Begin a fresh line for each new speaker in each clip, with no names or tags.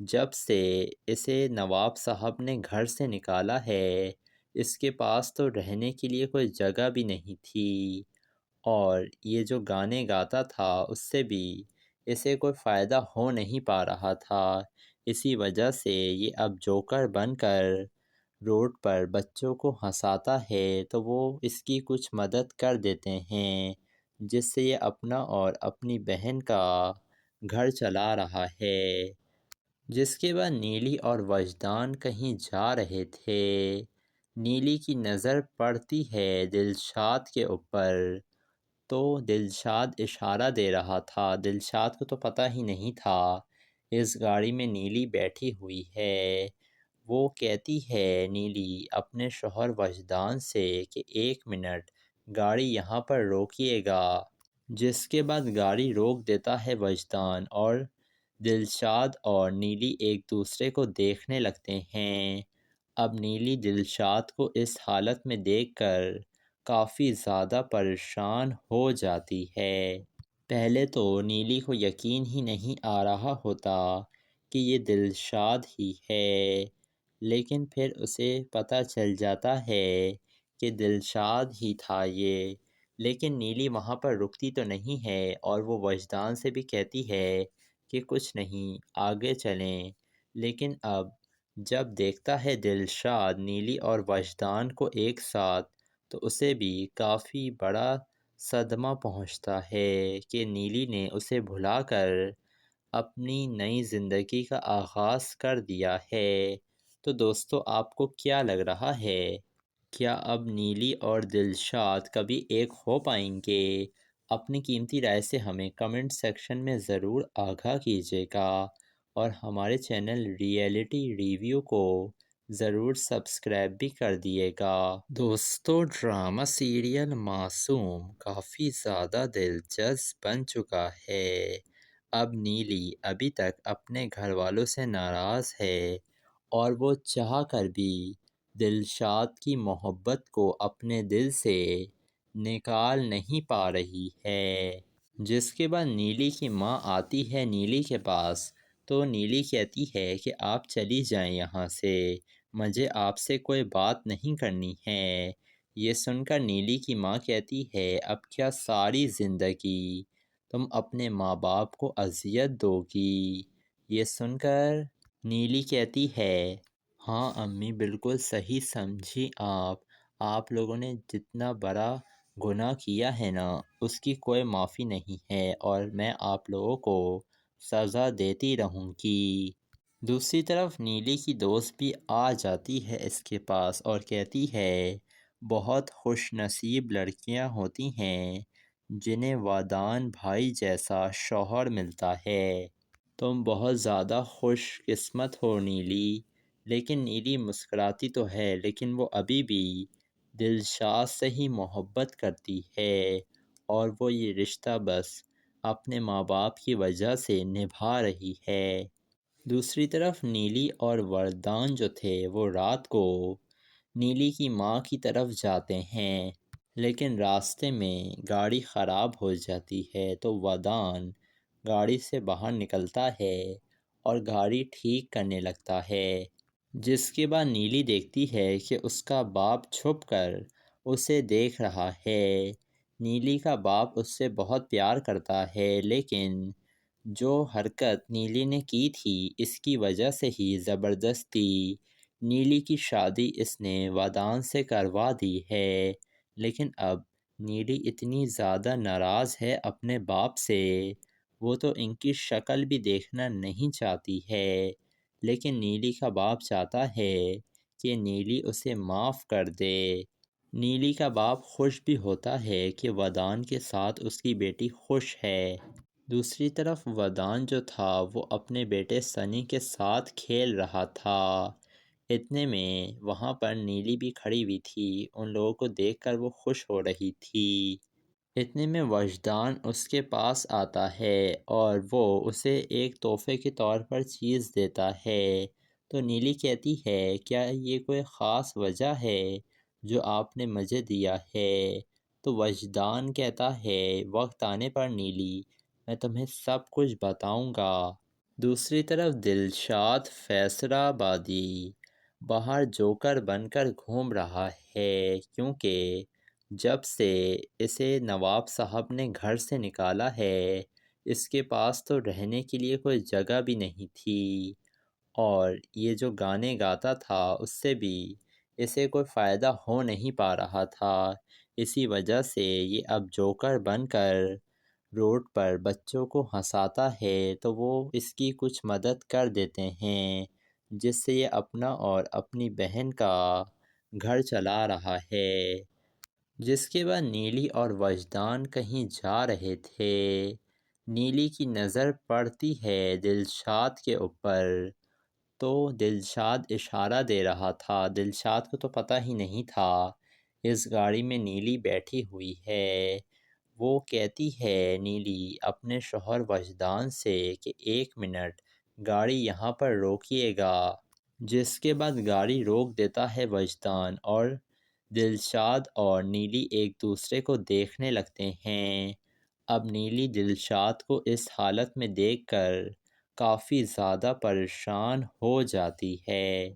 جب سے اسے نواب صاحب نے گھر سے نکالا ہے اس کے پاس تو رہنے کے لیے کوئی جگہ بھی نہیں تھی، اور یہ جو گانے گاتا تھا اس سے بھی اسے کوئی فائدہ ہو نہیں پا رہا تھا۔ اسی وجہ سے یہ اب جوکر بن کر روڈ پر بچوں کو ہنساتا ہے تو وہ اس کی کچھ مدد کر دیتے ہیں، جس سے یہ اپنا اور اپنی بہن کا گھر چلا رہا ہے۔ جس کے بعد نیلی اور وجدان کہیں جا رہے تھے۔ نیلی کی نظر پڑتی ہے دلشاد کے اوپر، تو دلشاد اشارہ دے رہا تھا۔ دلشاد کو تو پتہ ہی نہیں تھا اس گاڑی میں نیلی بیٹھی ہوئی ہے۔ وہ کہتی ہے نیلی اپنے شوہر وجدان سے کہ 1 منٹ گاڑی یہاں پر روکیے گا، جس کے بعد گاڑی روک دیتا ہے وجدان، اور دلشاد اور نیلی ایک دوسرے کو دیکھنے لگتے ہیں۔ اب نیلی دلشاد کو اس حالت میں دیکھ کر کافی زیادہ پریشان ہو جاتی ہے۔ پہلے تو نیلی کو یقین ہی نہیں آ رہا ہوتا کہ یہ دلشاد ہی ہے، لیکن پھر اسے پتہ چل جاتا ہے کہ دلشاد ہی تھا یہ۔ لیکن نیلی وہاں پر رکتی تو نہیں ہے، اور وہ وجدان سے بھی کہتی ہے کہ کچھ نہیں، آگے چلیں۔ لیکن اب جب دیکھتا ہے دلشاد نیلی اور وجدان کو ایک ساتھ، تو اسے بھی کافی بڑا صدمہ پہنچتا ہے کہ نیلی نے اسے بھلا کر اپنی نئی زندگی کا آغاز کر دیا ہے۔ تو دوستو آپ کو کیا لگ رہا ہے؟ کیا اب نیلی اور دلشاد کبھی ایک ہو پائیں گے؟ اپنی قیمتی رائے سے ہمیں کمنٹ سیکشن میں ضرور آگاہ کیجیے گا، اور ہمارے چینل ریئلٹی ریویو کو ضرور سبسکرائب بھی کر دیے گا۔ دوستو ڈرامہ سیریل معصوم کافی زیادہ دلچسپ بن چکا ہے۔ اب نیلی ابھی تک اپنے گھر والوں سے ناراض ہے، اور وہ چاہ کر بھی دلشاد کی محبت کو اپنے دل سے نکال نہیں پا رہی ہے۔ جس کے بعد نیلی کی ماں آتی ہے نیلی کے پاس، تو نیلی کہتی ہے کہ آپ چلی جائیں یہاں سے، مجھے آپ سے کوئی بات نہیں کرنی ہے۔ یہ سن کر نیلی کی ماں کہتی ہے اب کیا ساری زندگی تم اپنے ماں باپ کو اذیت دو گی؟ یہ سن کر نیلی کہتی ہے ہاں امی، بالکل صحیح سمجھی آپ لوگوں نے جتنا بڑا گناہ کیا ہے نا اس کی کوئی معافی نہیں ہے، اور میں آپ لوگوں کو سزا دیتی رہوں گی۔ دوسری طرف نیلی کی دوست بھی آ جاتی ہے اس کے پاس اور کہتی ہے بہت خوش نصیب لڑکیاں ہوتی ہیں جنہیں ودان بھائی جیسا شوہر ملتا ہے، تم بہت زیادہ خوش قسمت ہو نیلی۔ لیکن نیلی مسکراتی تو ہے، لیکن وہ ابھی بھی دلشاد سے ہی محبت کرتی ہے، اور وہ یہ رشتہ بس اپنے ماں باپ کی وجہ سے نبھا رہی ہے۔ دوسری طرف نیلی اور وردان جو تھے وہ رات کو نیلی کی ماں کی طرف جاتے ہیں، لیکن راستے میں گاڑی خراب ہو جاتی ہے، تو وردان گاڑی سے باہر نکلتا ہے اور گاڑی ٹھیک کرنے لگتا ہے۔ جس کے بعد نیلی دیکھتی ہے کہ اس کا باپ چھپ کر اسے دیکھ رہا ہے۔ نیلی کا باپ اس سے بہت پیار کرتا ہے، لیکن جو حرکت نیلی نے کی تھی اس کی وجہ سے ہی زبردستی نیلی کی شادی اس نے ودان سے کروا دی ہے۔ لیکن اب نیلی اتنی زیادہ ناراض ہے اپنے باپ سے، وہ تو ان کی شکل بھی دیکھنا نہیں چاہتی ہے، لیکن نیلی کا باپ چاہتا ہے کہ نیلی اسے معاف کر دے۔ نیلی کا باپ خوش بھی ہوتا ہے کہ ودان کے ساتھ اس کی بیٹی خوش ہے۔ دوسری طرف ودان جو تھا وہ اپنے بیٹے سنی کے ساتھ کھیل رہا تھا۔ اتنے میں وہاں پر نیلی بھی کھڑی ہوئی تھی، ان لوگوں کو دیکھ کر وہ خوش ہو رہی تھی۔ اتنے میں وجدان اس کے پاس آتا ہے اور وہ اسے ایک تحفے کے طور پر چیز دیتا ہے۔ تو نیلی کہتی ہے کیا یہ کوئی خاص وجہ ہے جو آپ نے مجھے دیا ہے؟ تو وجدان کہتا ہے وقت آنے پر نیلی میں تمہیں سب کچھ بتاؤں گا۔ دوسری طرف دلشاد فیصلہ آبادی باہر جوکر بن کر گھوم رہا ہے، کیونکہ جب سے اسے نواب صاحب نے گھر سے نکالا ہے اس کے پاس تو رہنے کے لیے کوئی جگہ بھی نہیں تھی، اور یہ جو گانے گاتا تھا اس سے بھی اسے کوئی فائدہ ہو نہیں پا رہا تھا۔ اسی وجہ سے یہ اب جوکر بن کر روڈ پر بچوں کو ہنساتا ہے تو وہ اس کی کچھ مدد کر دیتے ہیں، جس سے یہ اپنا اور اپنی بہن کا گھر چلا رہا ہے۔ جس کے بعد نیلی اور وجدان کہیں جا رہے تھے۔ نیلی کی نظر پڑتی ہے دلشاد کے اوپر، تو دلشاد اشارہ دے رہا تھا۔ دلشاد کو تو پتہ ہی نہیں تھا اس گاڑی میں نیلی بیٹھی ہوئی ہے۔ وہ کہتی ہے نیلی اپنے شوہر وجدان سے کہ 1 منٹ گاڑی یہاں پر روکیے گا، جس کے بعد گاڑی روک دیتا ہے وجدان، اور دلشاد اور نیلی ایک دوسرے کو دیکھنے لگتے ہیں۔ اب نیلی دلشاد کو اس حالت میں دیکھ کر کافی زیادہ پریشان ہو جاتی ہے۔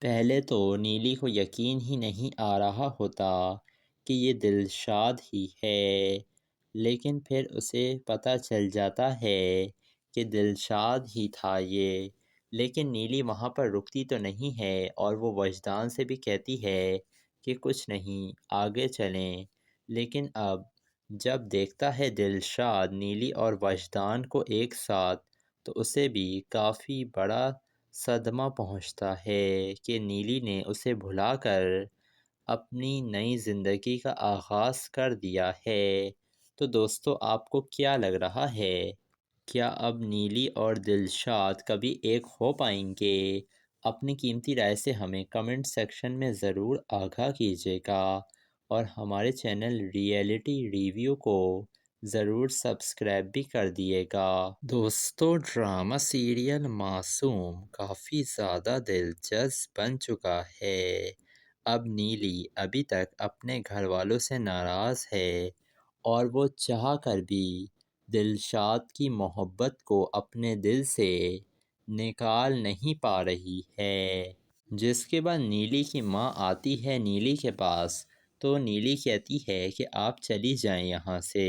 پہلے تو نیلی کو یقین ہی نہیں آ رہا ہوتا کہ یہ دلشاد ہی ہے، لیکن پھر اسے پتہ چل جاتا ہے کہ دلشاد ہی تھا یہ۔ لیکن نیلی وہاں پر رکتی تو نہیں ہے، اور وہ وجدان سے بھی کہتی ہے کہ کچھ نہیں، آگے چلیں۔ لیکن اب جب دیکھتا ہے دلشاد نیلی اور وجدان کو ایک ساتھ، تو اسے بھی کافی بڑا صدمہ پہنچتا ہے کہ نیلی نے اسے بھلا کر اپنی نئی زندگی کا آغاز کر دیا ہے۔ تو دوستو آپ کو کیا لگ رہا ہے؟ کیا اب نیلی اور دلشاد کبھی ایک ہو پائیں گے؟ اپنی قیمتی رائے سے ہمیں کمنٹ سیکشن میں ضرور آگاہ کیجیے گا، اور ہمارے چینل ریئلٹی ریویو کو ضرور سبسکرائب بھی کر دیے گا۔ دوستو ڈرامہ سیریل معصوم کافی زیادہ دلچسپ بن چکا ہے۔ اب نیلی ابھی تک اپنے گھر والوں سے ناراض ہے، اور وہ چاہ کر بھی دلشاد کی محبت کو اپنے دل سے نکال نہیں پا رہی ہے۔ جس کے بعد نیلی کی ماں آتی ہے نیلی کے پاس، تو نیلی کہتی ہے کہ آپ چلی جائیں یہاں سے،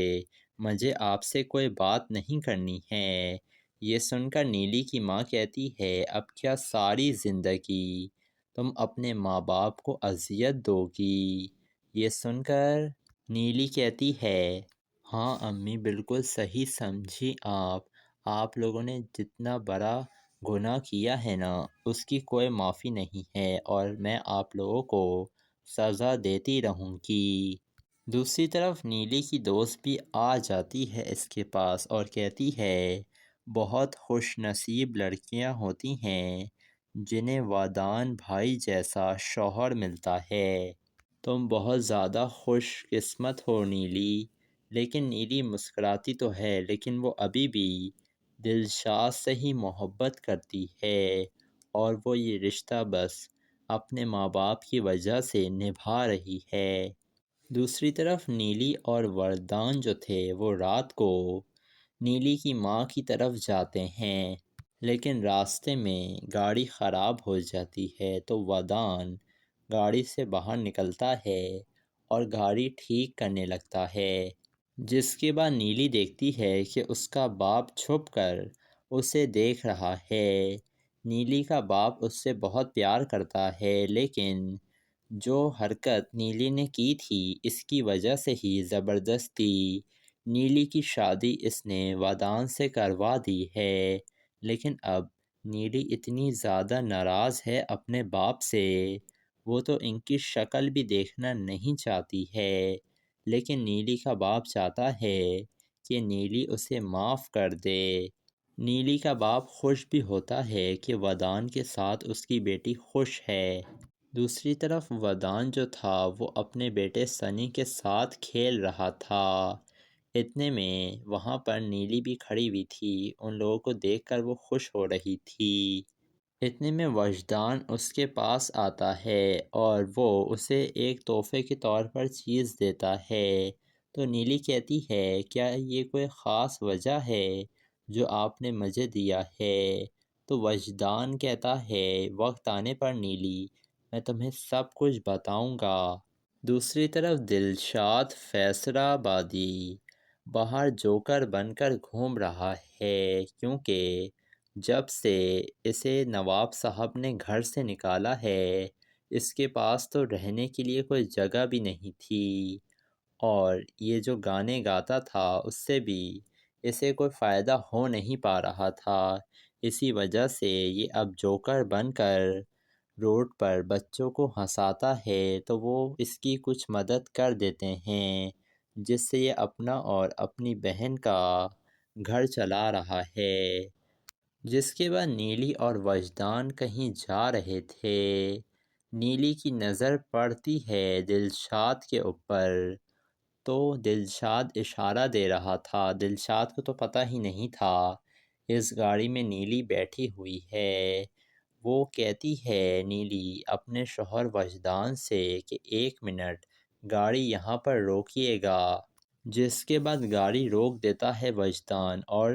مجھے آپ سے کوئی بات نہیں کرنی ہے۔ یہ سن کر نیلی کی ماں کہتی ہے اب کیا ساری زندگی تم اپنے ماں باپ کو اذیت دو گی؟ یہ سن کر نیلی کہتی ہے ہاں امی، بالکل صحیح سمجھی آپ لوگوں نے جتنا بڑا گناہ کیا ہے نا اس کی کوئی معافی نہیں ہے، اور میں آپ لوگوں کو سزا دیتی رہوں گی۔ دوسری طرف نیلی کی دوست بھی آ جاتی ہے اس کے پاس اور کہتی ہے بہت خوش نصیب لڑکیاں ہوتی ہیں جنہیں وادان بھائی جیسا شوہر ملتا ہے، تم بہت زیادہ خوش قسمت ہو نیلی۔ لیکن نیلی مسکراتی تو ہے، لیکن وہ ابھی بھی دلشاد سے ہی محبت کرتی ہے، اور وہ یہ رشتہ بس اپنے ماں باپ کی وجہ سے نبھا رہی ہے۔ دوسری طرف نیلی اور وردان جو تھے وہ رات کو نیلی کی ماں کی طرف جاتے ہیں، لیکن راستے میں گاڑی خراب ہو جاتی ہے، تو وردان گاڑی سے باہر نکلتا ہے اور گاڑی ٹھیک کرنے لگتا ہے۔ جس کے بعد نیلی دیکھتی ہے کہ اس کا باپ چھپ کر اسے دیکھ رہا ہے۔ نیلی کا باپ اس سے بہت پیار کرتا ہے، لیکن جو حرکت نیلی نے کی تھی اس کی وجہ سے ہی زبردستی نیلی کی شادی اس نے وادان سے کروا دی ہے۔ لیکن اب نیلی اتنی زیادہ ناراض ہے اپنے باپ سے، وہ تو ان کی شکل بھی دیکھنا نہیں چاہتی ہے، لیکن نیلی کا باپ چاہتا ہے کہ نیلی اسے معاف کر دے۔ نیلی کا باپ خوش بھی ہوتا ہے کہ وادان کے ساتھ اس کی بیٹی خوش ہے۔ دوسری طرف وادان جو تھا وہ اپنے بیٹے سنی کے ساتھ کھیل رہا تھا۔ اتنے میں وہاں پر نیلی بھی کھڑی ہوئی تھی، ان لوگوں کو دیکھ کر وہ خوش ہو رہی تھی۔ اتنے میں وجدان اس کے پاس آتا ہے اور وہ اسے ایک تحفے کے طور پر چیز دیتا ہے، تو نیلی کہتی ہے کیا یہ کوئی خاص وجہ ہے جو آپ نے مجھے دیا ہے۔ تو وجدان کہتا ہے وقت آنے پر نیلی میں تمہیں سب کچھ بتاؤں گا۔ دوسری طرف دلشاد فیصلہ آبادی باہر جوکر بن کر گھوم رہا ہے، کیونکہ جب سے اسے نواب صاحب نے گھر سے نکالا ہے اس کے پاس تو رہنے کے لیے کوئی جگہ بھی نہیں تھی، اور یہ جو گانے گاتا تھا اس سے بھی اسے کوئی فائدہ ہو نہیں پا رہا تھا۔ اسی وجہ سے یہ اب جوکر بن کر روڈ پر بچوں کو ہنساتا ہے تو وہ اس کی کچھ مدد کر دیتے ہیں، جس سے یہ اپنا اور اپنی بہن کا گھر چلا رہا ہے۔ جس کے بعد نیلی اور وجدان کہیں جا رہے تھے۔ نیلی کی نظر پڑتی ہے دلشاد کے اوپر، تو دلشاد اشارہ دے رہا تھا۔ دلشاد کو تو پتہ ہی نہیں تھا اس گاڑی میں نیلی بیٹھی ہوئی ہے۔ وہ کہتی ہے نیلی اپنے شوہر وجدان سے کہ 1 منٹ گاڑی یہاں پر روکیے گا، جس کے بعد گاڑی روک دیتا ہے وجدان، اور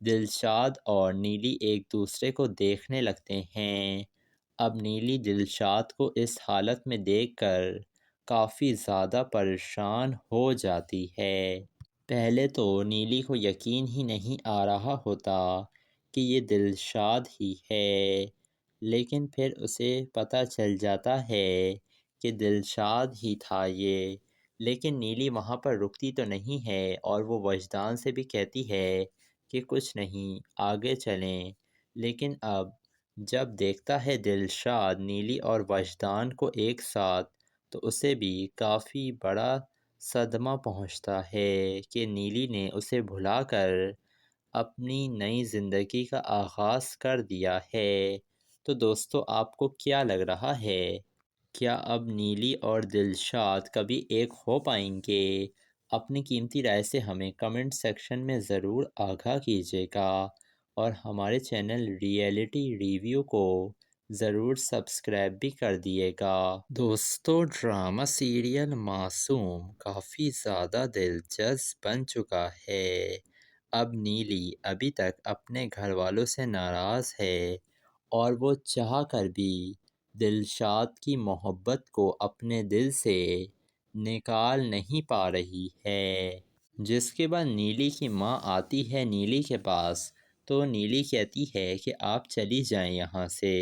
دلشاد اور نیلی ایک دوسرے کو دیکھنے لگتے ہیں۔ اب نیلی دلشاد کو اس حالت میں دیکھ کر کافی زیادہ پریشان ہو جاتی ہے۔ پہلے تو نیلی کو یقین ہی نہیں آ رہا ہوتا کہ یہ دلشاد ہی ہے، لیکن پھر اسے پتہ چل جاتا ہے کہ دلشاد ہی تھا یہ۔ لیکن نیلی وہاں پر رکتی تو نہیں ہے، اور وہ وجدان سے بھی کہتی ہے کہ کچھ نہیں، آگے چلیں۔ لیکن اب جب دیکھتا ہے دلشاد نیلی اور وجدان کو ایک ساتھ، تو اسے بھی کافی بڑا صدمہ پہنچتا ہے کہ نیلی نے اسے بھلا کر اپنی نئی زندگی کا آغاز کر دیا ہے۔ تو دوستو آپ کو کیا لگ رہا ہے؟ کیا اب نیلی اور دلشاد کبھی ایک ہو پائیں گے؟ اپنی قیمتی رائے سے ہمیں کمنٹ سیکشن میں ضرور آگاہ کیجیے گا، اور ہمارے چینل ریئلٹی ریویو کو ضرور سبسکرائب بھی کر دیے گا۔ دوستو ڈرامہ سیریل معصوم کافی زیادہ دلچسپ بن چکا ہے۔ اب نیلی ابھی تک اپنے گھر والوں سے ناراض ہے، اور وہ چاہ کر بھی دلشاد کی محبت کو اپنے دل سے نکال نہیں پا رہی ہے۔ جس کے بعد نیلی کی ماں آتی ہے نیلی کے پاس، تو نیلی کہتی ہے کہ آپ چلی جائیں یہاں سے،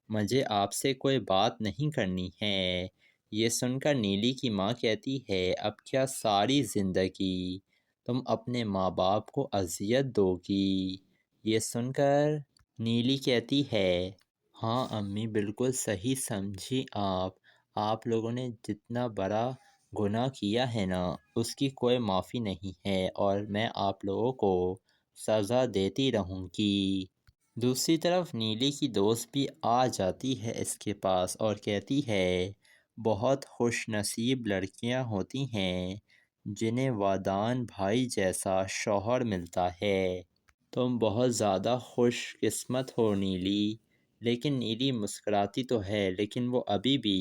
مجھے آپ سے کوئی بات نہیں کرنی ہے۔ یہ سن کر نیلی کی ماں کہتی ہے اب کیا ساری زندگی تم اپنے ماں باپ کو اذیت دو گی؟ یہ سن کر نیلی کہتی ہے ہاں امی، بالکل صحیح سمجھی آپ لوگوں نے جتنا بڑا گناہ کیا ہے نا اس کی کوئی معافی نہیں ہے، اور میں آپ لوگوں کو سزا دیتی رہوں گی۔ دوسری طرف نیلی کی دوست بھی آ جاتی ہے اس کے پاس اور کہتی ہے بہت خوش نصیب لڑکیاں ہوتی ہیں جنہیں وادان بھائی جیسا شوہر ملتا ہے، تم بہت زیادہ خوش قسمت ہو نیلی۔ لیکن نیلی مسکراتی تو ہے، لیکن وہ ابھی بھی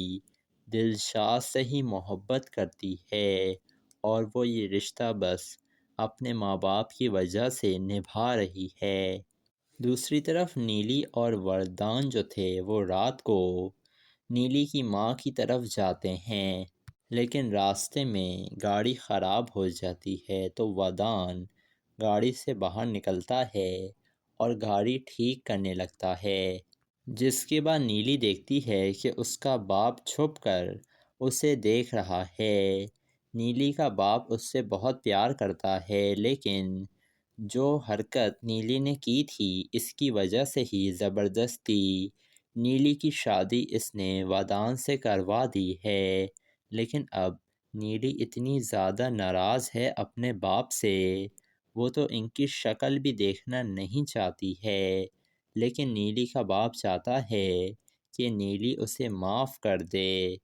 دلشاد سے ہی محبت کرتی ہے، اور وہ یہ رشتہ بس اپنے ماں باپ کی وجہ سے نبھا رہی ہے۔ دوسری طرف نیلی اور وردان جو تھے وہ رات کو نیلی کی ماں کی طرف جاتے ہیں، لیکن راستے میں گاڑی خراب ہو جاتی ہے، تو وردان گاڑی سے باہر نکلتا ہے اور گاڑی ٹھیک کرنے لگتا ہے۔ جس کے بعد نیلی دیکھتی ہے کہ اس کا باپ چھپ کر اسے دیکھ رہا ہے۔ نیلی کا باپ اس سے بہت پیار کرتا ہے، لیکن جو حرکت نیلی نے کی تھی اس کی وجہ سے ہی زبردستی نیلی کی شادی اس نے وادان سے کروا دی ہے۔ لیکن اب نیلی اتنی زیادہ ناراض ہے اپنے باپ سے، وہ تو ان کی شکل بھی دیکھنا نہیں چاہتی ہے، لیکن نیلی کا باپ چاہتا ہے کہ نیلی اسے معاف کر دے۔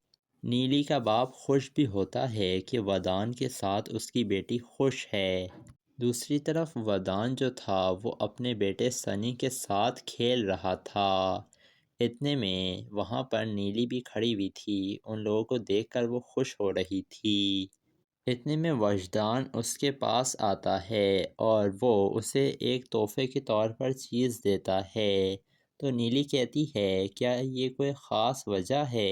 نیلی کا باپ خوش بھی ہوتا ہے کہ وادان کے ساتھ اس کی بیٹی خوش ہے۔ دوسری طرف وادان جو تھا وہ اپنے بیٹے سنی کے ساتھ کھیل رہا تھا۔ اتنے میں وہاں پر نیلی بھی کھڑی ہوئی تھی، ان لوگوں کو دیکھ کر وہ خوش ہو رہی تھی۔ اتنے میں وجدان اس کے پاس آتا ہے اور وہ اسے ایک تحفے کے طور پر چیز دیتا ہے۔ تو نیلی کہتی ہے کیا یہ کوئی خاص وجہ ہے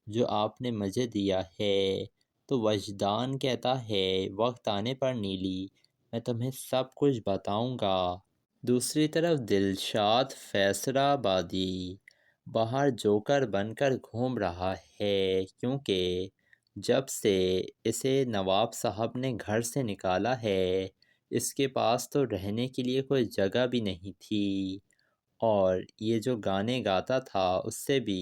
جو آپ نے مجھے دیا ہے؟ تو وجدان کہتا ہے وقت آنے پر نیلی میں تمہیں سب کچھ بتاؤں گا۔ دوسری طرف دلشاد فیصلہ آبادی باہر جوکر بن کر گھوم رہا ہے کیونکہ جب سے اسے نواب صاحب نے گھر سے نکالا ہے اس کے پاس تو رہنے کے لیے کوئی جگہ بھی نہیں تھی اور یہ جو گانے گاتا تھا اس سے بھی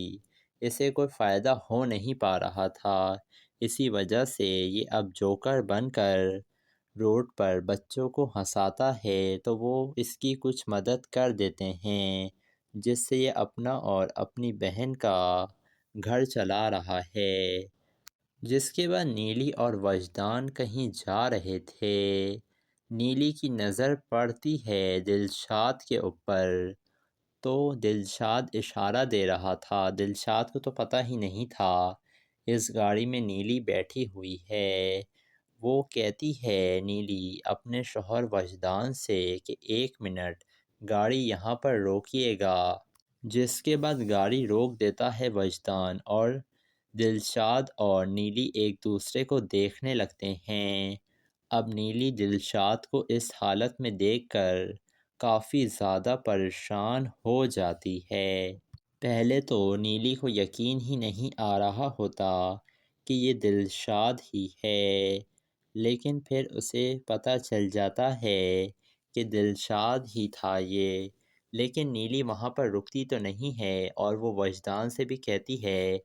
اسے کوئی فائدہ ہو نہیں پا رہا تھا۔ اسی وجہ سے یہ اب جوکر بن کر روڈ پر بچوں کو ہنساتا ہے تو وہ اس کی کچھ مدد کر دیتے ہیں جس سے یہ اپنا اور اپنی بہن کا گھر چلا رہا ہے۔ جس کے بعد نیلی اور وجدان کہیں جا رہے تھے۔ نیلی کی نظر پڑتی ہے دلشاد کے اوپر تو دلشاد اشارہ دے رہا تھا۔ دلشاد کو تو پتہ ہی نہیں تھا اس گاڑی میں نیلی بیٹھی ہوئی ہے۔ وہ کہتی ہے نیلی اپنے شوہر وجدان سے کہ 1 منٹ گاڑی یہاں پر روکیے گا، جس کے بعد گاڑی روک دیتا ہے وجدان اور دلشاد اور نیلی ایک دوسرے کو دیکھنے لگتے ہیں۔ اب نیلی دلشاد کو اس حالت میں دیکھ کر کافی زیادہ پریشان ہو جاتی ہے۔ پہلے تو نیلی کو یقین ہی نہیں آ رہا ہوتا کہ یہ دلشاد ہی ہے، لیکن پھر اسے پتہ چل جاتا ہے کہ دلشاد ہی تھا یہ۔ لیکن نیلی وہاں پر رکتی تو نہیں ہے اور وہ وجدان سے بھی کہتی ہے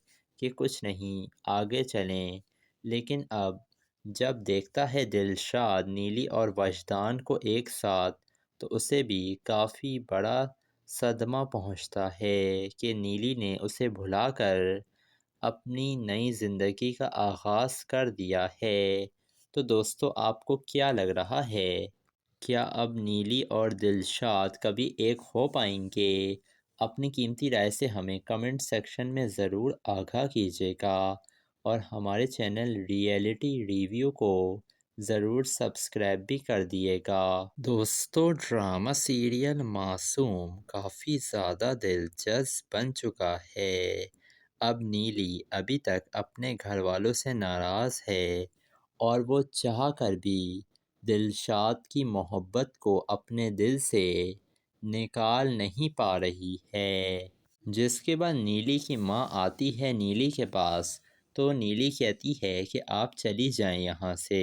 کہ کچھ نہیں آگے چلیں، لیکن اب جب دیکھتا ہے دلشاد نیلی اور وجدان کو ایک ساتھ تو اسے بھی کافی بڑا صدمہ پہنچتا ہے کہ نیلی نے اسے بھلا کر اپنی نئی زندگی کا آغاز کر دیا ہے۔ تو دوستو آپ کو کیا لگ رہا ہے؟ کیا اب نیلی اور دلشاد کبھی ایک ہو پائیں گے؟ اپنی قیمتی رائے سے ہمیں کمنٹ سیکشن میں ضرور آگاہ کیجیے گا اور ہمارے چینل ریئلٹی ریویو کو ضرور سبسکرائب بھی کر دیے گا۔ دوستو ڈرامہ سیریل معصوم کافی زیادہ دلچسپ بن چکا ہے۔ اب نیلی ابھی تک اپنے گھر والوں سے ناراض ہے اور وہ چاہ کر بھی دلشاد کی محبت کو اپنے دل سے نکال نہیں پا رہی ہے۔ جس کے بعد نیلی کی ماں آتی ہے نیلی کے پاس تو نیلی کہتی ہے کہ آپ چلی جائیں یہاں سے،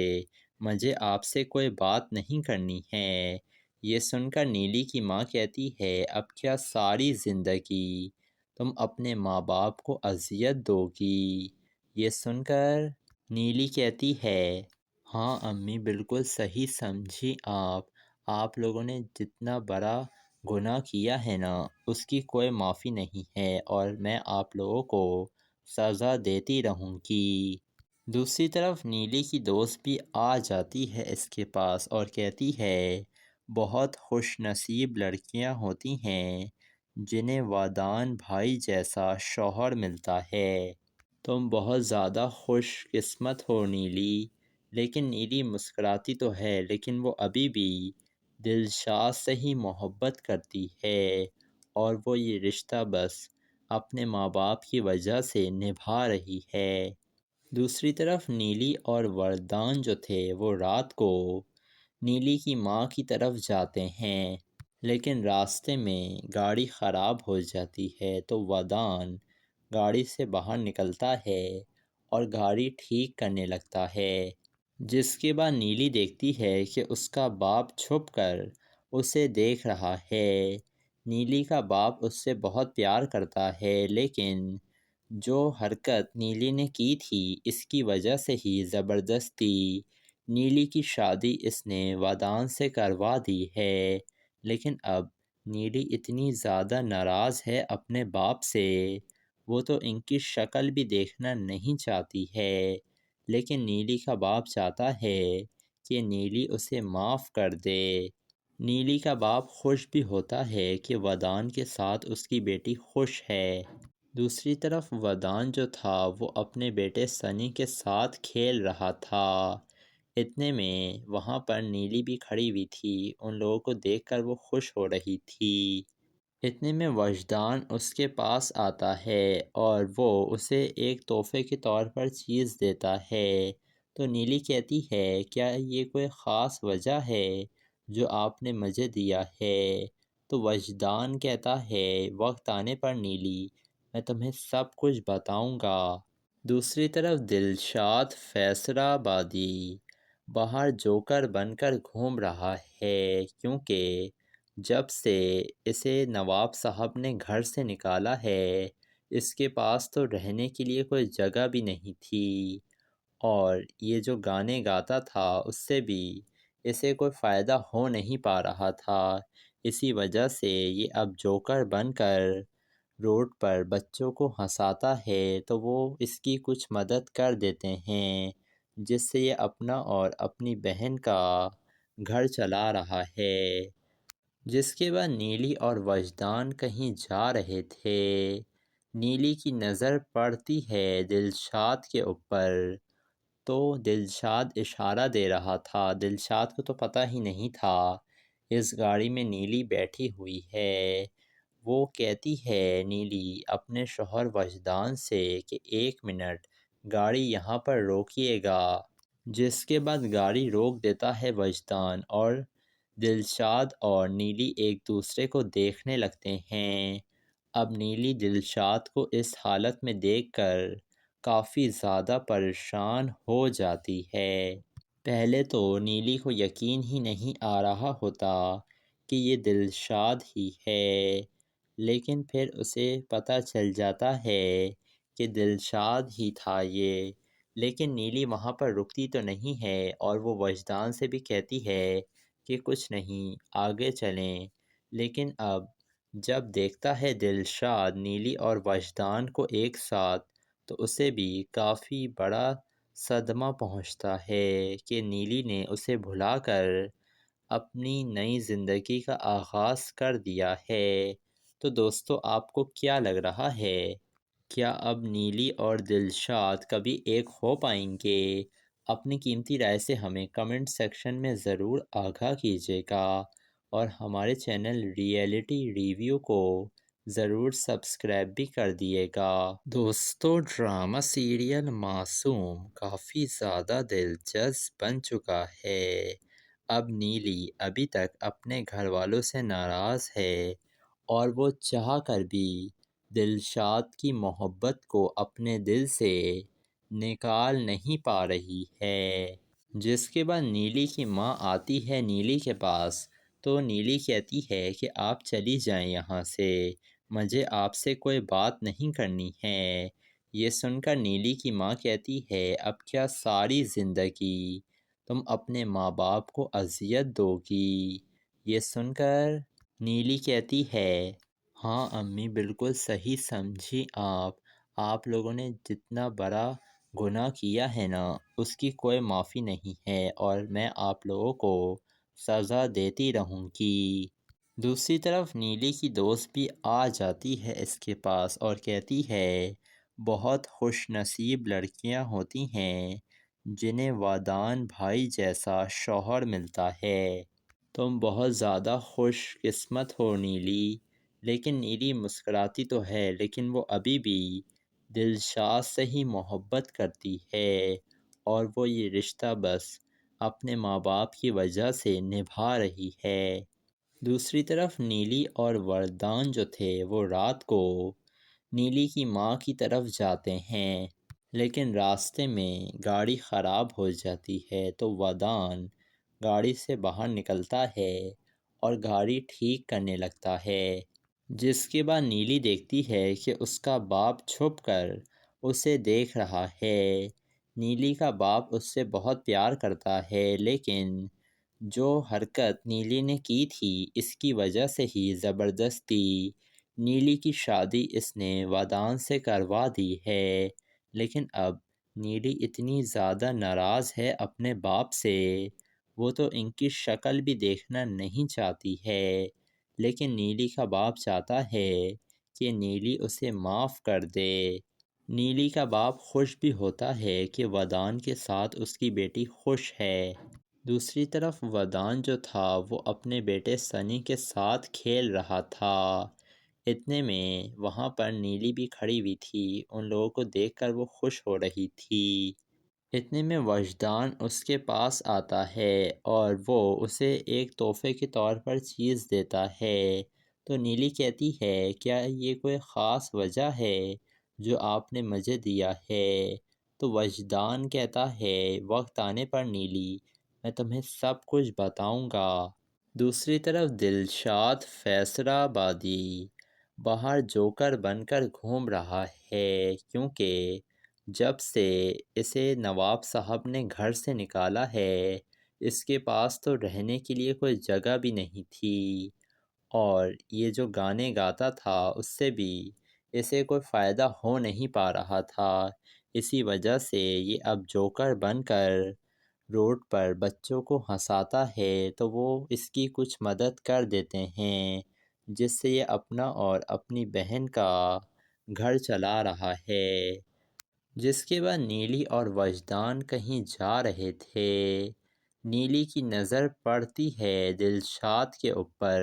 مجھے آپ سے کوئی بات نہیں کرنی ہے۔ یہ سن کر نیلی کی ماں کہتی ہے اب کیا ساری زندگی تم اپنے ماں باپ کو اذیت دو گی؟ یہ سن کر نیلی کہتی ہے ہاں امی بالکل صحیح سمجھی آپ لوگوں نے جتنا بڑا گناہ کیا ہے نا اس کی کوئی معافی نہیں ہے اور میں آپ لوگوں کو سزا دیتی رہوں گی۔ دوسری طرف نیلی کی دوست بھی آ جاتی ہے اس کے پاس اور کہتی ہے بہت خوش نصیب لڑکیاں ہوتی ہیں جنہیں وادان بھائی جیسا شوہر ملتا ہے، تم بہت زیادہ خوش قسمت ہو نیلی۔ لیکن نیلی مسکراتی تو ہے لیکن وہ ابھی بھی دلشاد سے ہی محبت کرتی ہے اور وہ یہ رشتہ بس اپنے ماں باپ کی وجہ سے نبھا رہی ہے۔ دوسری طرف نیلی اور وردان جو تھے وہ رات کو نیلی کی ماں کی طرف جاتے ہیں، لیکن راستے میں گاڑی خراب ہو جاتی ہے تو وردان گاڑی سے باہر نکلتا ہے اور گاڑی ٹھیک کرنے لگتا ہے۔ جس کے بعد نیلی دیکھتی ہے کہ اس کا باپ چھپ کر اسے دیکھ رہا ہے۔ نیلی کا باپ اس سے بہت پیار کرتا ہے لیکن جو حرکت نیلی نے کی تھی اس کی وجہ سے ہی زبردستی نیلی کی شادی اس نے وادان سے کروا دی ہے۔ لیکن اب نیلی اتنی زیادہ ناراض ہے اپنے باپ سے، وہ تو ان کی شکل بھی دیکھنا نہیں چاہتی ہے، لیکن نیلی کا باپ چاہتا ہے کہ نیلی اسے معاف کر دے۔ نیلی کا باپ خوش بھی ہوتا ہے کہ وادان کے ساتھ اس کی بیٹی خوش ہے۔ دوسری طرف وادان جو تھا وہ اپنے بیٹے سنی کے ساتھ کھیل رہا تھا اتنے میں وہاں پر نیلی بھی کھڑی ہوئی تھی۔ ان لوگوں کو دیکھ کر وہ خوش ہو رہی تھی۔ اتنے میں وجدان اس کے پاس آتا ہے اور وہ اسے ایک تحفے کے طور پر چیز دیتا ہے۔ تو نیلی کہتی ہے کیا یہ کوئی خاص وجہ ہے جو آپ نے مجھے دیا ہے؟ تو وجدان کہتا ہے وقت آنے پر نیلی میں تمہیں سب کچھ بتاؤں گا۔ دوسری طرف دلشاد فیصلہ آبادی باہر جوکر بن کر گھوم رہا ہے، کیونکہ جب سے اسے نواب صاحب نے گھر سے نکالا ہے اس کے پاس تو رہنے کے لیے کوئی جگہ بھی نہیں تھی، اور یہ جو گانے گاتا تھا اس سے بھی اسے کوئی فائدہ ہو نہیں پا رہا تھا۔ اسی وجہ سے یہ اب جوکر بن کر روڈ پر بچوں کو ہنساتا ہے تو وہ اس کی کچھ مدد کر دیتے ہیں، جس سے یہ اپنا اور اپنی بہن کا گھر چلا رہا ہے۔ جس کے بعد نیلی اور وجدان کہیں جا رہے تھے۔ نیلی کی نظر پڑتی ہے دلشاد کے اوپر، تو دلشاد اشارہ دے رہا تھا۔ دلشاد کو تو پتہ ہی نہیں تھا اس گاڑی میں نیلی بیٹھی ہوئی ہے۔ وہ کہتی ہے نیلی اپنے شوہر وجدان سے کہ 1 منٹ گاڑی یہاں پر روکیے گا، جس کے بعد گاڑی روک دیتا ہے وجدان، اور دلشاد اور نیلی ایک دوسرے کو دیکھنے لگتے ہیں۔ اب نیلی دلشاد کو اس حالت میں دیکھ کر کافی زیادہ پریشان ہو جاتی ہے۔ پہلے تو نیلی کو یقین ہی نہیں آ رہا ہوتا کہ یہ دلشاد ہی ہے، لیکن پھر اسے پتہ چل جاتا ہے کہ دلشاد ہی تھا یہ۔ لیکن نیلی وہاں پر رکتی تو نہیں ہے اور وہ وجدان سے بھی کہتی ہے کہ کچھ نہیں، آگے چلیں۔ لیکن اب جب دیکھتا ہے دلشاد نیلی اور وجدان کو ایک ساتھ تو اسے بھی کافی بڑا صدمہ پہنچتا ہے کہ نیلی نے اسے بھلا کر اپنی نئی زندگی کا آغاز کر دیا ہے۔ تو دوستو آپ کو کیا لگ رہا ہے؟ کیا اب نیلی اور دلشاد کبھی ایک ہو پائیں گے؟ اپنی قیمتی رائے سے ہمیں کمنٹ سیکشن میں ضرور آگاہ کیجیے گا، اور ہمارے چینل ریئلٹی ریویو کو ضرور سبسکرائب بھی کر دیے گا۔ دوستو ڈرامہ سیریل معصوم کافی زیادہ دلچسپ بن چکا ہے۔ اب نیلی ابھی تک اپنے گھر والوں سے ناراض ہے اور وہ چاہ کر بھی دلشاد کی محبت کو اپنے دل سے نکال نہیں پا رہی ہے۔ جس کے بعد نیلی کی ماں آتی ہے نیلی کے پاس، تو نیلی کہتی ہے کہ آپ چلی جائیں یہاں سے، مجھے آپ سے کوئی بات نہیں کرنی ہے۔ یہ سن کر نیلی کی ماں کہتی ہے اب کیا ساری زندگی تم اپنے ماں باپ کو اذیت دو گی؟ یہ سن کر نیلی کہتی ہے ہاں امی بالکل صحیح سمجھی آپ لوگوں نے جتنا بڑا گناہ کیا ہے نا اس کی کوئی معافی نہیں ہے، اور میں آپ لوگوں کو سزا دیتی رہوں گی۔ دوسری طرف نیلی کی دوست بھی آ جاتی ہے اس کے پاس اور کہتی ہے بہت خوش نصیب لڑکیاں ہوتی ہیں جنہیں وادان بھائی جیسا شوہر ملتا ہے، تم بہت زیادہ خوش قسمت ہو نیلی۔ لیکن نیلی مسکراتی تو ہے لیکن وہ ابھی بھی دلشاد سے ہی محبت کرتی ہے، اور وہ یہ رشتہ بس اپنے ماں باپ کی وجہ سے نبھا رہی ہے۔ دوسری طرف نیلی اور وردان جو تھے وہ رات کو نیلی کی ماں کی طرف جاتے ہیں، لیکن راستے میں گاڑی خراب ہو جاتی ہے تو وردان گاڑی سے باہر نکلتا ہے اور گاڑی ٹھیک کرنے لگتا ہے۔ جس کے بعد نیلی دیکھتی ہے کہ اس کا باپ چھپ کر اسے دیکھ رہا ہے۔ نیلی کا باپ اس سے بہت پیار کرتا ہے، لیکن جو حرکت نیلی نے کی تھی اس کی وجہ سے ہی زبردستی نیلی کی شادی اس نے وادان سے کروا دی ہے۔ لیکن اب نیلی اتنی زیادہ ناراض ہے اپنے باپ سے، وہ تو ان کی شکل بھی دیکھنا نہیں چاہتی ہے، لیکن نیلی کا باپ چاہتا ہے کہ نیلی اسے معاف کر دے۔ نیلی کا باپ خوش بھی ہوتا ہے کہ ودان کے ساتھ اس کی بیٹی خوش ہے۔ دوسری طرف ودان جو تھا وہ اپنے بیٹے سنی کے ساتھ کھیل رہا تھا۔ اتنے میں وہاں پر نیلی بھی کھڑی ہوئی تھی، ان لوگوں کو دیکھ کر وہ خوش ہو رہی تھی۔ اتنے میں وجدان اس کے پاس آتا ہے اور وہ اسے ایک تحفے کے طور پر چیز دیتا ہے۔ تو نیلی کہتی ہے کیا یہ کوئی خاص وجہ ہے جو آپ نے مجھے دیا ہے؟ تو وجدان کہتا ہے وقت آنے پر نیلی میں تمہیں سب کچھ بتاؤں گا۔ دوسری طرف دلشاد فیصلہ آبادی باہر جوکر بن کر گھوم رہا ہے، کیونکہ جب سے اسے نواب صاحب نے گھر سے نکالا ہے اس کے پاس تو رہنے کے لیے کوئی جگہ بھی نہیں تھی، اور یہ جو گانے گاتا تھا اس سے بھی اسے کوئی فائدہ ہو نہیں پا رہا تھا۔ اسی وجہ سے یہ اب جوکر بن کر روڈ پر بچوں کو ہنساتا ہے تو وہ اس کی کچھ مدد کر دیتے ہیں، جس سے یہ اپنا اور اپنی بہن کا گھر چلا رہا ہے۔ جس کے بعد نیلی اور وجدان کہیں جا رہے تھے۔ نیلی کی نظر پڑتی ہے دلشاد کے اوپر،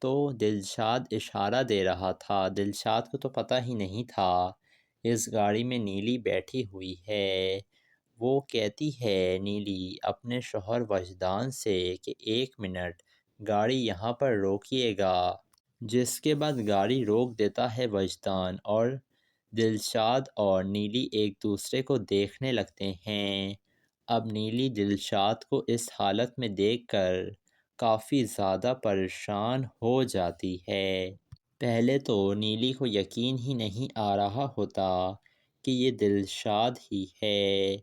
تو دلشاد اشارہ دے رہا تھا۔ دلشاد کو تو پتہ ہی نہیں تھا اس گاڑی میں نیلی بیٹھی ہوئی ہے۔ وہ کہتی ہے نیلی اپنے شوہر وجدان سے کہ 1 منٹ گاڑی یہاں پر روکیے گا، جس کے بعد گاڑی روک دیتا ہے وجدان، اور دلشاد اور نیلی ایک دوسرے کو دیکھنے لگتے ہیں۔ اب نیلی دلشاد کو اس حالت میں دیکھ کر کافی زیادہ پریشان ہو جاتی ہے۔ پہلے تو نیلی کو یقین ہی نہیں آ رہا ہوتا کہ یہ دلشاد ہی ہے،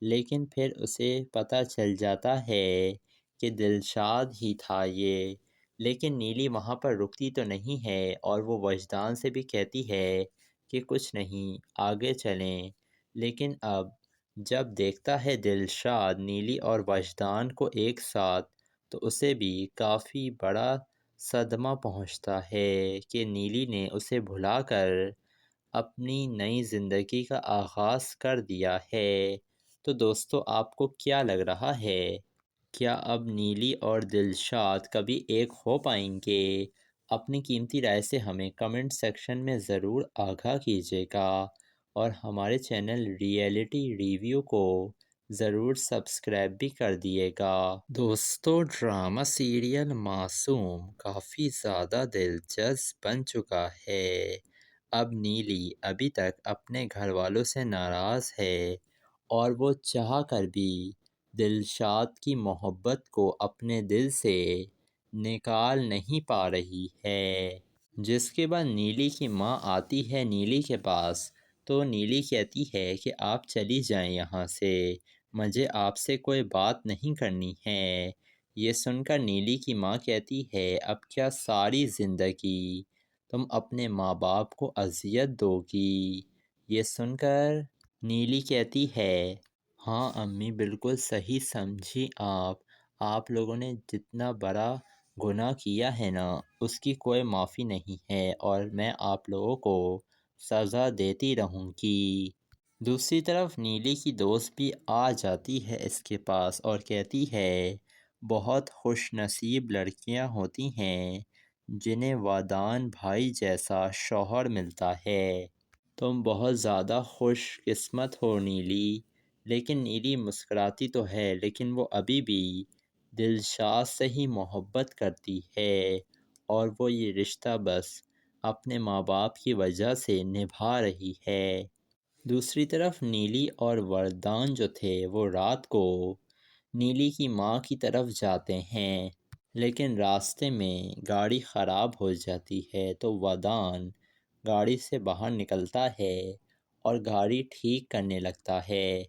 لیکن پھر اسے پتہ چل جاتا ہے کہ دلشاد ہی تھا یہ۔ لیکن نیلی وہاں پر رکتی تو نہیں ہے اور وہ وجدان سے بھی کہتی ہے کہ کچھ نہیں، آگے چلیں۔ لیکن اب جب دیکھتا ہے دلشاد نیلی اور وجدان کو ایک ساتھ تو اسے بھی کافی بڑا صدمہ پہنچتا ہے کہ نیلی نے اسے بھلا کر اپنی نئی زندگی کا آغاز کر دیا ہے۔ تو دوستو آپ کو کیا لگ رہا ہے؟ کیا اب نیلی اور دلشاد کبھی ایک ہو پائیں گے؟ اپنی قیمتی رائے سے ہمیں کمنٹ سیکشن میں ضرور آگاہ کیجیے گا، اور ہمارے چینل ریئلٹی ریویو کو ضرور سبسکرائب بھی کر دیے گا۔ دوستو ڈرامہ سیریل معصوم کافی زیادہ دلچسپ بن چکا ہے۔ اب نیلی ابھی تک اپنے گھر والوں سے ناراض ہے اور وہ چاہ کر بھی دلشاد کی محبت کو اپنے دل سے نکال نہیں پا رہی ہے۔ جس کے بعد نیلی کی ماں آتی ہے نیلی کے پاس، تو نیلی کہتی ہے کہ آپ چلی جائیں یہاں سے، مجھے آپ سے کوئی بات نہیں کرنی ہے۔ یہ سن کر نیلی کی ماں کہتی ہے اب کیا ساری زندگی تم اپنے ماں باپ کو اذیت دو گی؟ یہ سن کر نیلی کہتی ہے ہاں امی بالکل صحیح سمجھی آپ لوگوں نے جتنا بڑا گناہ کیا ہے نا اس کی کوئی معافی نہیں ہے، اور میں آپ لوگوں کو سزا دیتی رہوں گی۔ دوسری طرف نیلی کی دوست بھی آ جاتی ہے اس کے پاس اور کہتی ہے بہت خوش نصیب لڑکیاں ہوتی ہیں جنہیں ودان بھائی جیسا شوہر ملتا ہے، تم بہت زیادہ خوش قسمت ہو نیلی۔ لیکن نیلی مسکراتی تو ہے لیکن وہ ابھی بھی دلشاد سے ہی محبت کرتی ہے، اور وہ یہ رشتہ بس اپنے ماں باپ کی وجہ سے نبھا رہی ہے۔ دوسری طرف نیلی اور وردان جو تھے وہ رات کو نیلی کی ماں کی طرف جاتے ہیں، لیکن راستے میں گاڑی خراب ہو جاتی ہے تو وردان گاڑی سے باہر نکلتا ہے اور گاڑی ٹھیک کرنے لگتا ہے۔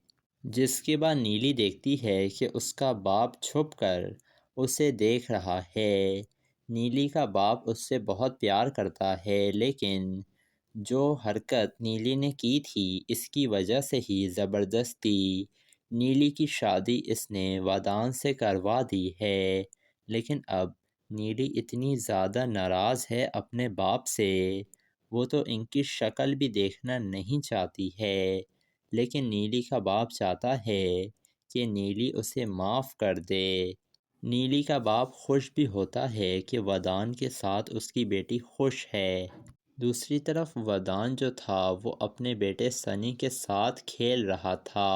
جس کے بعد نیلی دیکھتی ہے کہ اس کا باپ چھپ کر اسے دیکھ رہا ہے۔ نیلی کا باپ اس سے بہت پیار کرتا ہے، لیکن جو حرکت نیلی نے کی تھی اس کی وجہ سے ہی زبردستی نیلی کی شادی اس نے ودان سے کروا دی ہے۔ لیکن اب نیلی اتنی زیادہ ناراض ہے اپنے باپ سے، وہ تو ان کی شکل بھی دیکھنا نہیں چاہتی ہے، لیکن نیلی کا باپ چاہتا ہے کہ نیلی اسے معاف کر دے۔ نیلی کا باپ خوش بھی ہوتا ہے کہ ودان کے ساتھ اس کی بیٹی خوش ہے۔ دوسری طرف ودان جو تھا وہ اپنے بیٹے سنی کے ساتھ کھیل رہا تھا۔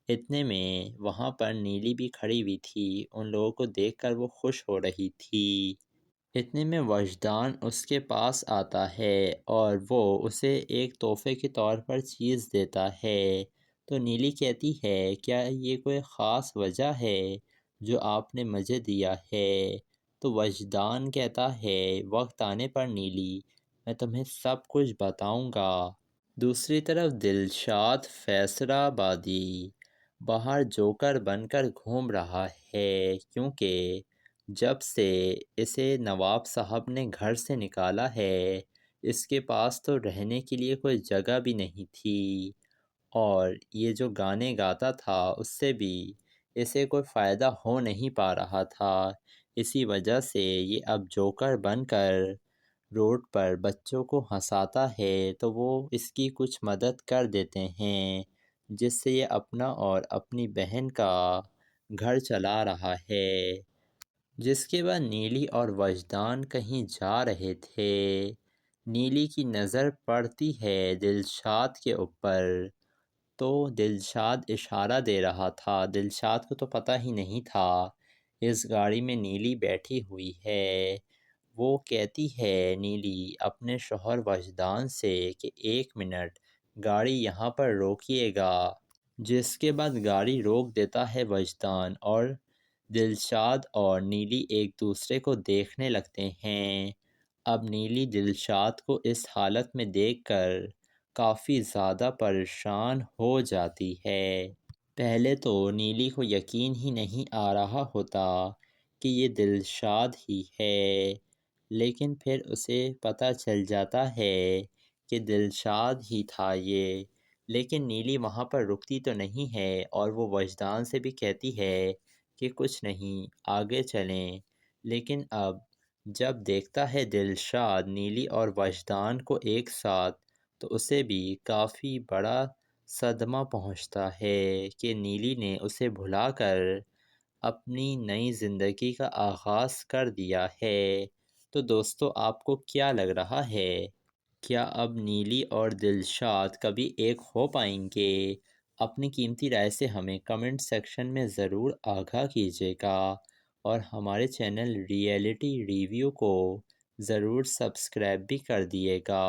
اتنے میں وہاں پر نیلی بھی کھڑی ہوئی تھی، ان لوگوں کو دیکھ کر وہ خوش ہو رہی تھی۔ اتنے میں وجدان اس کے پاس آتا ہے اور وہ اسے ایک تحفے کے طور پر چیز دیتا ہے۔ تو نیلی کہتی ہے کیا یہ کوئی خاص وجہ ہے جو آپ نے مجھے دیا ہے؟ تو وجدان کہتا ہے وقت آنے پر نیلی میں تمہیں سب کچھ بتاؤں گا۔ دوسری طرف دلشاد فیصلہ آبادی باہر جوکر بن کر گھوم رہا ہے، کیونکہ جب سے اسے نواب صاحب نے گھر سے نکالا ہے اس کے پاس تو رہنے کے لیے کوئی جگہ بھی نہیں تھی، اور یہ جو گانے گاتا تھا اس سے بھی اسے کوئی فائدہ ہو نہیں پا رہا تھا۔ اسی وجہ سے یہ اب جوکر بن کر روڈ پر بچوں کو ہنساتا ہے تو وہ اس کی کچھ مدد کر دیتے ہیں، جس سے یہ اپنا اور اپنی بہن کا گھر چلا رہا ہے۔ جس کے بعد نیلی اور وجدان کہیں جا رہے تھے۔ نیلی کی نظر پڑتی ہے دلشاد کے اوپر، تو دلشاد اشارہ دے رہا تھا۔ دلشاد کو تو پتہ ہی نہیں تھا اس گاڑی میں نیلی بیٹھی ہوئی ہے۔ وہ کہتی ہے نیلی اپنے شوہر وجدان سے کہ 1 منٹ گاڑی یہاں پر روکیے گا، جس کے بعد گاڑی روک دیتا ہے وجدان، اور دلشاد اور نیلی ایک دوسرے کو دیکھنے لگتے ہیں۔ اب نیلی دلشاد کو اس حالت میں دیکھ کر کافی زیادہ پریشان ہو جاتی ہے۔ پہلے تو نیلی کو یقین ہی نہیں آ رہا ہوتا کہ یہ دلشاد ہی ہے، لیکن پھر اسے پتہ چل جاتا ہے کہ دلشاد ہی تھا یہ۔ لیکن نیلی وہاں پر رکتی تو نہیں ہے اور وہ وجدان سے بھی کہتی ہے کہ کچھ نہیں، آگے چلیں۔ لیکن اب جب دیکھتا ہے دلشاد نیلی اور وجدان کو ایک ساتھ تو اسے بھی کافی بڑا صدمہ پہنچتا ہے کہ نیلی نے اسے بھلا کر اپنی نئی زندگی کا آغاز کر دیا ہے۔ تو دوستو آپ کو کیا لگ رہا ہے؟ کیا اب نیلی اور دلشاد کبھی ایک ہو پائیں گے؟ اپنی قیمتی رائے سے ہمیں کمنٹ سیکشن میں ضرور آگاہ کیجیے گا، اور ہمارے چینل ریئلٹی ریویو کو ضرور سبسکرائب بھی کر دیے گا۔